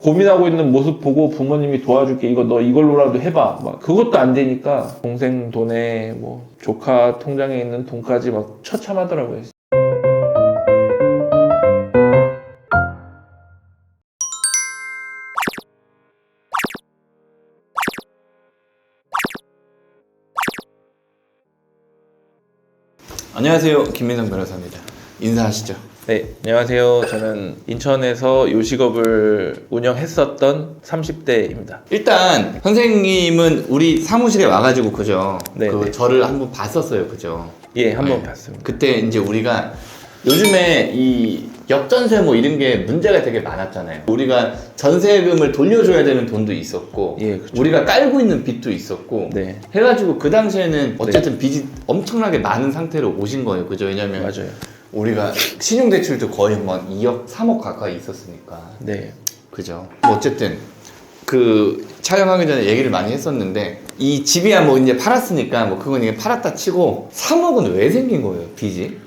고민하고 있는 모습 보고 부모님이 도와줄게, 이거 너 이걸로라도 해봐, 막 그것도 안 되니까 동생 돈에 뭐 조카 통장에 있는 돈까지 막 처참하더라고요. 안녕하세요, 김민성 변호사입니다. 인사하시죠. 네, 안녕하세요. 저는 인천에서 요식업을 운영했었던 30대입니다. 일단 선생님은 우리 사무실에 와가지고 그죠? 네, 네. 저를 한번 봤었어요, 그죠? 예, 한번 네. 봤습니다. 그때 이제 우리가 요즘에 이 역전세 뭐 이런 게 문제가 되게 많았잖아요. 우리가 전세금을 돌려줘야 되는 돈도 있었고, 예, 그쵸. 우리가 깔고 있는 빚도 있었고, 네, 해가지고 그 당시에는 어쨌든 빚이 엄청나게 많은 상태로 오신 거예요, 그죠? 왜냐면 맞아요. 우리가 신용대출도 거의 막 2억, 3억 가까이 있었으니까. 네, 그죠. 뭐 어쨌든 그 촬영하기 전에 얘기를 많이 했었는데 이 집이야 뭐 이제 팔았으니까 뭐 그건 이제 팔았다 치고 3억은 왜 생긴 거예요, 빚이?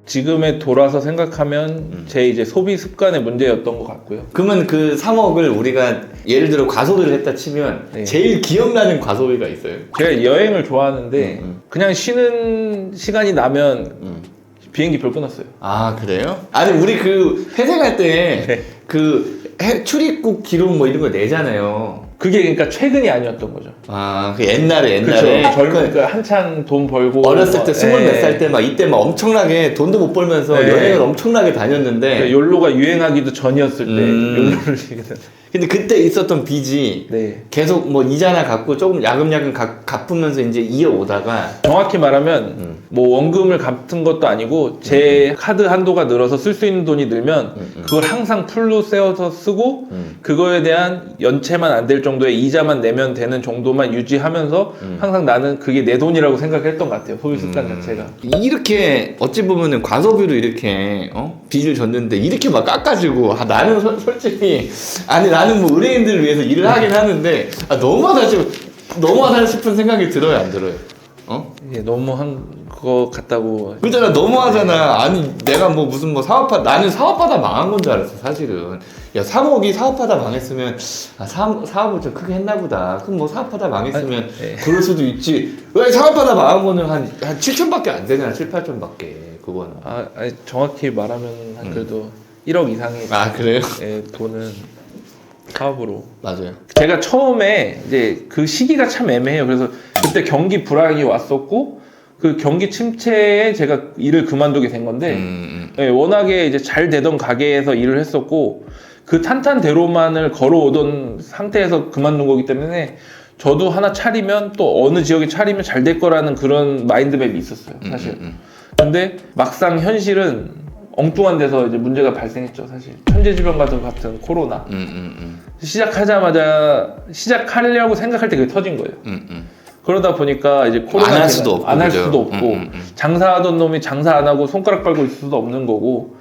지금에 돌아서 생각하면 제 이제 소비 습관의 문제였던 것 같고요. 그러면 그 3억을 우리가 예를 들어 과소비를 했다 치면 네. 제일 기억나는 과소비가 있어요? 제가 여행을 좋아하는데 그냥 쉬는 시간이 나면 비행기표 끊었어요. 아, 그래요? 아니 우리 그 회사 갈 때 그 출입국 기록 뭐 이런 거 내잖아요. 그게 그러니까 최근이 아니었던 거죠. 아, 그 옛날에 그렇죠. 젊으니까 한창 돈 벌고 어렸을 때 스물 몇 예. 살 때 막 이때 막 엄청나게 돈도 못 벌면서 네. 여행을 엄청나게 다녔는데 그러니까 욜로가 유행하기도 전이었을 때 욜로를 얘기했는데. 근데 그때 있었던 빚이 네. 계속 뭐 이자나 갚고 조금 야금야금 갚으면서 이제 이어오다가 정확히 말하면 뭐 원금을 갚은 것도 아니고 제 카드 한도가 늘어서 쓸 수 있는 돈이 늘면 그걸 항상 풀로 세워서 쓰고 그거에 대한 연체만 안 될 정도의 이자만 내면 되는 정도만 유지하면서 항상 나는 그게 내 돈이라고 생각했던 것 같아요. 소비 습관 자체가. 이렇게 어찌 보면은 과소비로 이렇게 빚을 졌는데 이렇게 막 깎아주고 나는 솔직히 아니 나는 뭐 의뢰인들을 위해서 일을 하긴 하는데 너무하다 싶은 생각이 들어요, 안 들어요? 이게 너무 한 것 같다고. 그잖아, 너무하잖아. 아니 내가 뭐 무슨 뭐 나는 사업하다 망한 건 줄 알았어, 사실은. 야, 3억이 사업하다 망했으면 사업을 좀 크게 했나 보다. 그럼 뭐 사업하다 망했으면 네. 그럴 수도 있지. 왜 사업하다 망한 거는 한 7천밖에 안 되잖아, 7, 8천밖에 그거는. 아니, 정확히 말하면 한 그래도 1억 이상의 아, 그래요? 돈은 사업으로. 맞아요. 제가 처음에 이제 그 시기가 참 애매해요. 그래서 그때 경기 불황이 왔었고 그 경기 침체에 제가 일을 그만두게 된 건데 예, 워낙에 이제 잘 되던 가게에서 일을 했었고 그 탄탄대로만을 걸어오던 상태에서 그만둔 거기 때문에 저도 하나 차리면 또 어느 지역에 차리면 잘 될 거라는 그런 마인드맵이 있었어요, 사실. 근데 막상 현실은 엉뚱한 데서 이제 문제가 발생했죠, 사실. 천재지변과 같은 코로나. 시작하려고 생각할 때 그게 터진 거예요. 그러다 보니까 이제 코로나 안 할 수도 없고, 안 할 그죠? 수도 없고 장사하던 놈이 장사 안 하고 손가락 빨고 있을 수도 없는 거고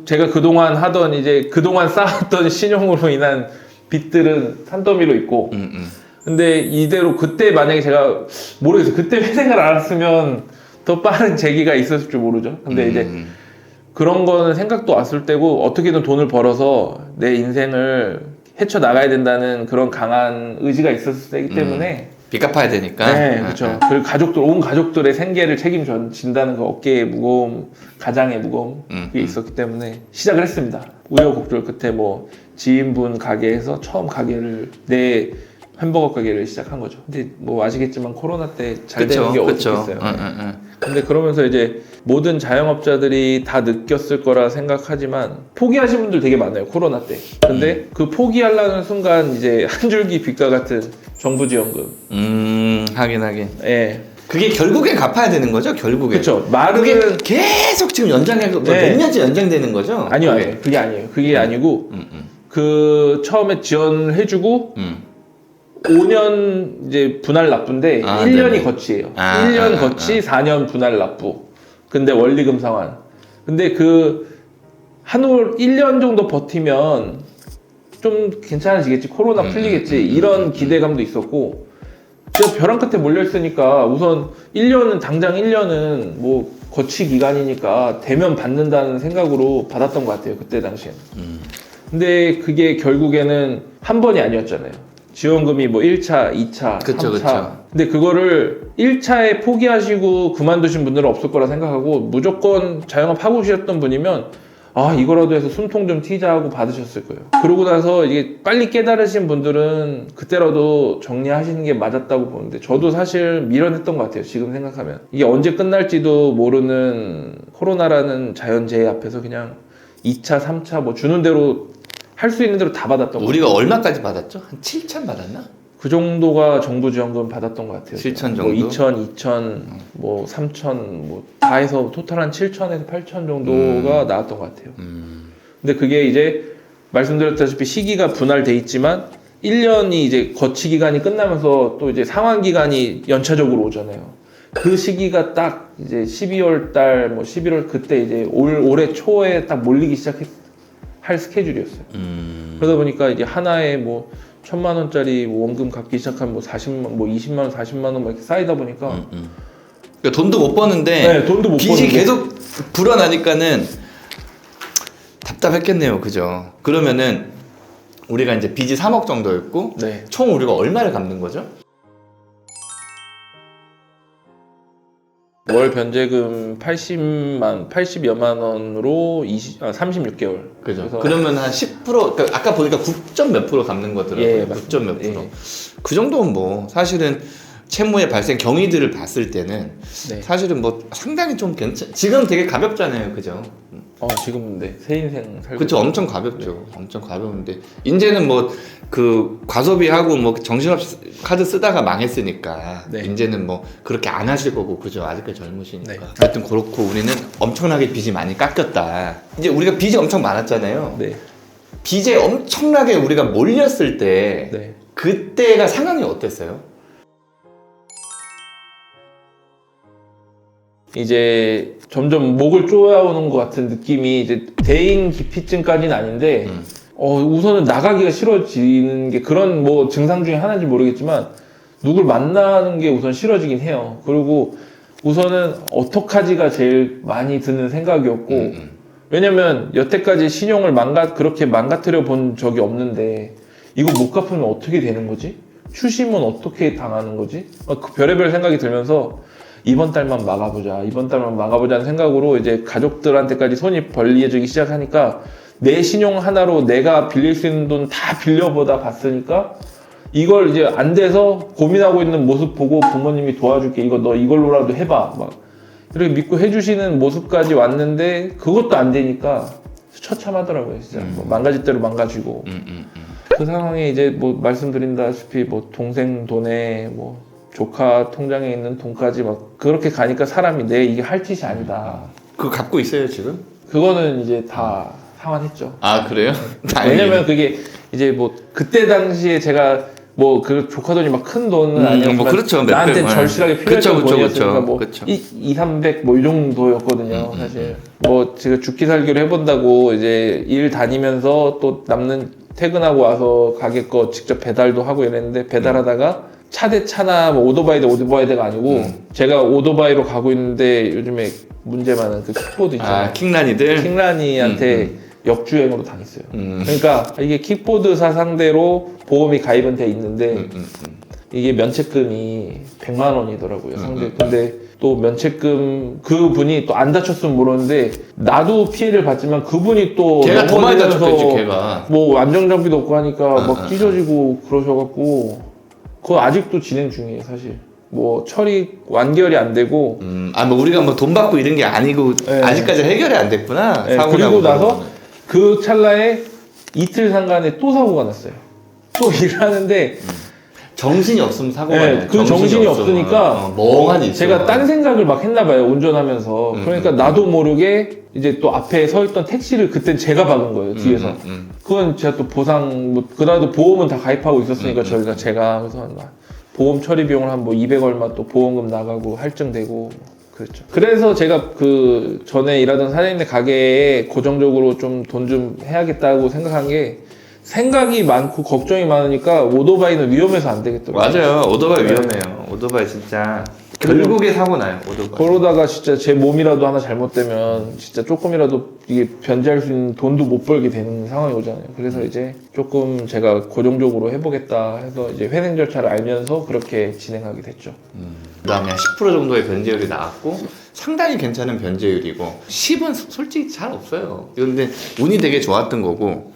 제가 그동안 쌓았던 신용으로 인한 빚들은 산더미로 있고 근데 이대로 그때 만약에 제가 모르겠어요. 그때 회생을 안 했으면 더 빠른 재기가 있었을 줄 모르죠. 근데 이제 그런 거는 생각도 왔을 때고 어떻게든 돈을 벌어서 내 인생을 헤쳐나가야 된다는 그런 강한 의지가 있었을 때이기 때문에 빚 갚아야 되니까. 네, 그렇죠. 그리고 온 가족들의 생계를 책임진다는 그 어깨의 무거움, 가장의 무거움 그게 있었기 때문에 시작을 했습니다. 우여곡절 끝에 뭐 지인분 가게에서 처음 내 햄버거 가게를 시작한 거죠. 근데 뭐 아시겠지만 코로나 때 잘 되는 게 어디 있어요. 근데 그러면서 이제 모든 자영업자들이 다 느꼈을 거라 생각하지만 포기하신 분들 되게 많아요, 코로나 때. 근데 그 포기하려는 순간 이제 한 줄기 빛과 같은 정부 지원금. 하긴. 예. 그게 결국엔 갚아야 되는 거죠, 결국에. 그렇죠. 말은 그게 계속 지금 연장해서 네. 몇 년째 연장되는 거죠? 아니요. 그게 아니에요. 그게 아니고 그 처음에 지원을 해주고 5년 이제 분할 납부인데 1년이 네네. 거치예요. 1년 거치 4년 분할 납부. 근데 원리금 상환. 근데 한 1년 정도 버티면 좀 괜찮아지겠지. 코로나 풀리겠지. 이런 기대감도 있었고 제가 벼랑 끝에 몰려있으니까 우선 1년은 당장 1년은 뭐 거치 기간이니까 대면 받는다는 생각으로 받았던 것 같아요. 그때 당시에는. 근데 그게 결국에는 한 번이 아니었잖아요. 지원금이 뭐 1차, 2차, 그쵸, 3차. 그쵸. 근데 그거를 1차에 포기하시고 그만두신 분들은 없을 거라 생각하고 무조건 자영업 하고 계셨던 분이면 아 이거라도 해서 숨통 좀 튀자 하고 받으셨을 거예요. 그러고 나서 이게 빨리 깨달으신 분들은 그때라도 정리하시는 게 맞았다고 보는데 저도 사실 밀어냈던 것 같아요. 지금 생각하면 이게 언제 끝날지도 모르는 코로나라는 자연재해 앞에서 그냥 2차, 3차 뭐 주는 대로 할 수 있는 대로 다 받았던 것 우리가 같아요. 얼마까지 받았죠? 한 7천 받았나? 그 정도가 정부 지원금 받았던 것 같아요. 7천 정도? 뭐 2천, 2천, 뭐 3천, 뭐 다 해서 토탈 한 7천에서 8천 정도가 나왔던 것 같아요. 근데 그게 이제 말씀드렸다시피 시기가 분할돼 있지만 1년이 이제 거치 기간이 끝나면서 또 이제 상환 기간이 연차적으로 오잖아요. 그 시기가 딱 이제 12월 달, 뭐 11월 그때 이제 올해 초에 딱 몰리기 할 스케줄이었어요. 그러다 보니까 이제 하나에 뭐 1,000만 원짜리 원금 갚기 시작하면 뭐 40만, 뭐 20만 원, 40만 원 막 이렇게 쌓이다 보니까 그러니까 돈도 못 버는데 네, 돈도 못 빚이 버는데. 계속 불어나니까는 답답했겠네요. 그죠? 그러면은 우리가 이제 빚이 3억 정도였고 네. 총 우리가 얼마를 갚는 거죠? 월 변제금 80여만 원으로 36개월. 그죠? 그러면 한 10%, 그러니까 아까 보니까 9점 몇 프로 갚는 거더라고요. 예, 9점 몇 프로. 예. 그 정도면 뭐 사실은 채무의 발생 경위들을 봤을 때는 네. 사실은 뭐 상당히 좀 지금 되게 가볍잖아요. 그죠? 지금 네, 새 인생 살고. 그쵸, 엄청 가볍죠. 엄청 가벼운데 이제는 뭐 그 과소비하고 뭐 정신없이 카드 쓰다가 망했으니까 네. 이제는 뭐 그렇게 안 하실 거고 그죠? 아직까지 젊으시니까. 네. 하여튼 그렇고 우리는 엄청나게 빚이 많이 깎였다. 이제 우리가 빚이 엄청 많았잖아요. 네. 빚에 엄청나게 우리가 몰렸을 때 네. 그때가 상황이 어땠어요? 이제 점점 목을 쪼아오는 것 같은 느낌이 이제 대인 기피증까지는 아닌데 우선은 나가기가 싫어지는 게 그런 뭐 증상 중에 하나인지 모르겠지만 누굴 만나는 게 우선 싫어지긴 해요. 그리고 우선은 어떡하지가 제일 많이 드는 생각이었고 왜냐면 여태까지 신용을 그렇게 망가뜨려 본 적이 없는데 이거 못 갚으면 어떻게 되는 거지? 추심은 어떻게 당하는 거지? 그 별의별 생각이 들면서 이번 달만 막아보자는 생각으로 이제 가족들한테까지 손이 벌려지기 시작하니까 내 신용 하나로 내가 빌릴 수 있는 돈 다 빌려보다 봤으니까 이걸 이제 안 돼서 고민하고 있는 모습 보고 부모님이 도와줄게. 너 이걸로라도 해봐. 막 이렇게 믿고 해주시는 모습까지 왔는데 그것도 안 되니까 처참하더라고요. 진짜 뭐 망가질 대로 망가지고 그 상황에 이제 뭐 말씀드린다시피 뭐 동생 돈에 뭐 조카 통장에 있는 돈까지 막 그렇게 가니까 사람이 이게 할 짓이 아니다. 그거 갖고 있어요 지금? 그거는 이제 다 상환했죠. 아 그래요? 왜냐면 그게 이제 뭐 그때 당시에 제가 뭐 그 조카 돈이 막 큰 돈은 아니었지만 뭐 그렇죠. 나한테 절실하게 필요했던 돈이었으니까 뭐 그쵸. 2, 300 뭐 이 정도였거든요. 사실 뭐 제가 죽기 살기로 해본다고 이제 일 다니면서 또 남는 퇴근하고 와서 가게 거 직접 배달도 하고 이랬는데 배달하다가 차 대 차나 뭐 오토바이 대 오토바이대가 아니고 제가 오토바이로 가고 있는데 요즘에 문제 많은 그 킥보드 있잖아요. 킹란이들? 킹란이한테 역주행으로 당했어요. 그러니까 이게 킥보드사 상대로 보험이 가입은 돼 있는데 이게 면책금이 100만 원이더라고요. 상대. 근데 또 면책금 그분이 또 안 다쳤으면 모르는데 나도 피해를 봤지만 그분이 또 걔가 더 많이 넘어지면서 다쳤겠지 걔가. 뭐 안정장비도 없고 하니까 막 찢어지고 그러셔갖고 그거 아직도 진행 중이에요. 사실 뭐 처리 완결이 안 되고 뭐 우리가 뭐 돈 받고 이런 게 아니고 네. 아직까지 해결이 안 됐구나. 네, 사고 그리고 나고 나서 그러면은. 그 찰나에 이틀 상간에 또 사고가 났어요. 또 일을 하는데 정신이 없으면 사고가 네, 나요. 그 정신이 없으니까 멍하니 있어. 제가 딴 생각을 막 했나 봐요. 운전하면서. 그러니까 나도 모르게 이제 또 앞에 서 있던 택시를 그땐 제가 박은 거예요. 뒤에서. 그건 제가 또 보상 그나도 보험은 다 가입하고 있었으니까 제가 그래서 막 보험 처리 비용을 한 뭐 200 얼마 또 보험금 나가고 할증되고 그랬죠. 그래서 제가 그 전에 일하던 사장님네 가게에 고정적으로 좀 돈 좀 해야겠다고 생각한 게 생각이 많고 걱정이 많으니까 오토바이는 위험해서 안 되겠더라고요. 맞아요. 오토바이 네. 위험해요. 오토바이 진짜 결국에 사고 나요. 오토바이. 그러다가 진짜 제 몸이라도 하나 잘못되면 진짜 조금이라도 이게 변제할 수 있는 돈도 못 벌게 되는 상황이 오잖아요. 그래서 이제 조금 제가 고정적으로 해보겠다 해서 이제 회생 절차를 알면서 그렇게 진행하게 됐죠. 그다음에 한 10% 정도의 변제율이 나왔고 상당히 괜찮은 변제율이고 10은 솔직히 잘 없어요. 근데 운이 되게 좋았던 거고